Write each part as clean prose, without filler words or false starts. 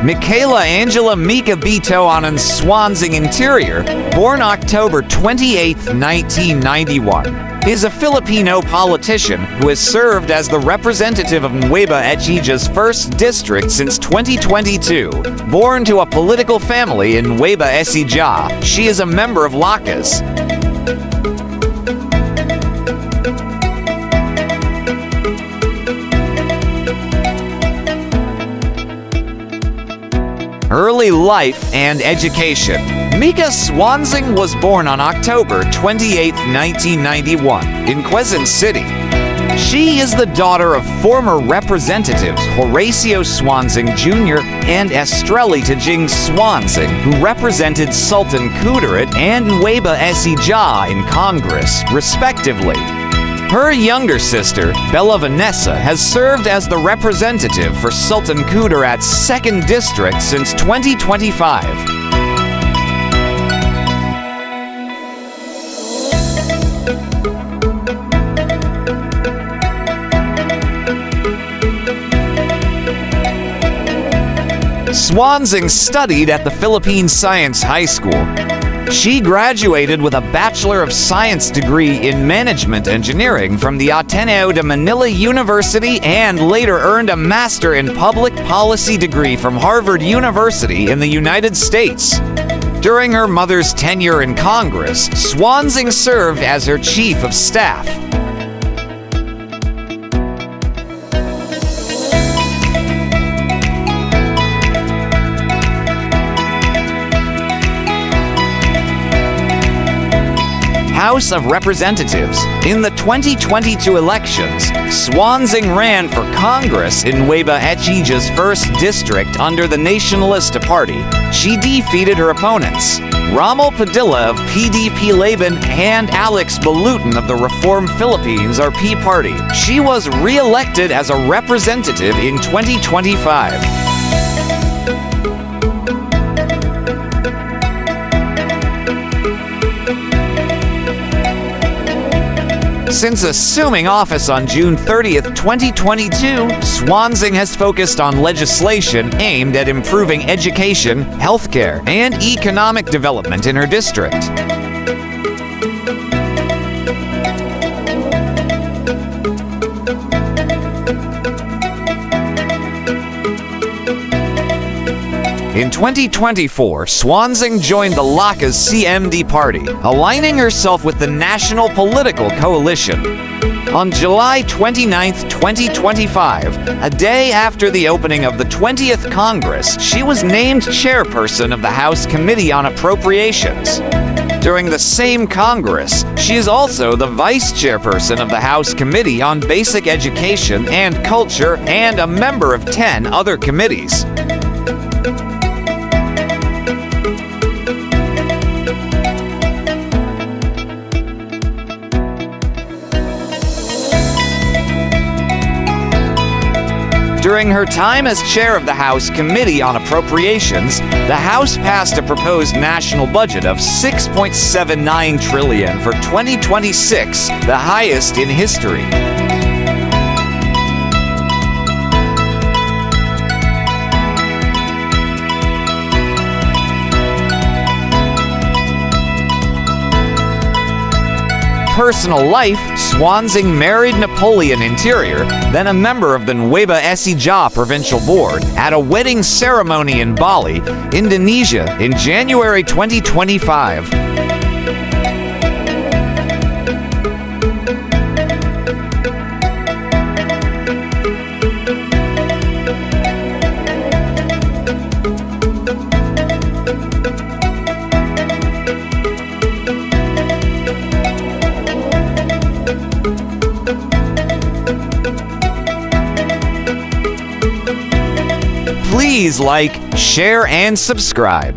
Michaela Angela Mika Bitoanan Suansing Interior, born October 28, 1991, is a Filipino politician who has served as the representative of Nueva Ecija's 1st District since 2022. Born to a political family in Nueva Ecija, she is a member of Lakas. Early life and education. Mika Suansing was born on October 28, 1991, in Quezon City. She is the daughter of former representatives Horacio Suansing Jr. and Estrella Tajing Suansing, who represented Sultan Kudarat and Nueva Ecija in Congress, respectively. Her younger sister, Bella Vanessa, has served as the representative for Sultan Kudarat's 2nd District since 2025. Suansing studied at the Philippine Science High School. She graduated with a Bachelor of Science degree in Management Engineering from the Ateneo de Manila University and later earned a Master in Public Policy degree from Harvard University in the United States. During her mother's tenure in Congress, Suansing served as her Chief of Staff. House of Representatives. In the 2022 elections, Suansing ran for Congress in Nueva Ecija's 1st District under the Nationalista Party. She defeated her opponents, Rommel Padilla of PDP Laban and Alex Balutin of the Reform Philippines RP Party. She was re-elected as a representative in 2025. Since assuming office on June 30th, 2022, Suansing has focused on legislation aimed at improving education, healthcare, and economic development in her district. In 2024, Suansing joined the Lakas CMD party, aligning herself with the National Political Coalition. On July 29, 2025, a day after the opening of the 20th Congress, she was named chairperson of the House Committee on Appropriations. During the same Congress, she is also the vice chairperson of the House Committee on Basic Education and Culture and a member of 10 other committees. During her time as chair of the House Committee on Appropriations, the House passed a proposed national budget of $6.79 trillion for 2026, the highest in history. Personal life, Suansing married Napoleon Interior, then a member of the Nueva Ecija Provincial Board, at a wedding ceremony in Bali, Indonesia, in January 2025. Please like, share, and subscribe.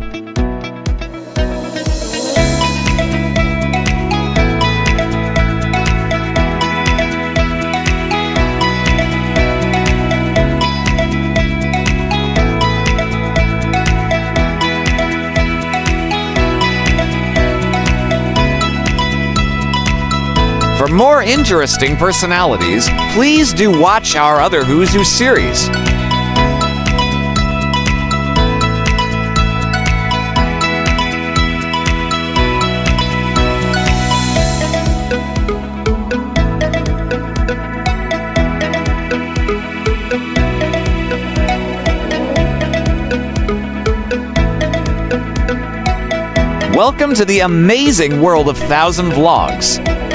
For more interesting personalities, please do watch our other Who's Who series. Welcome to the amazing world of 1000 Vlogs.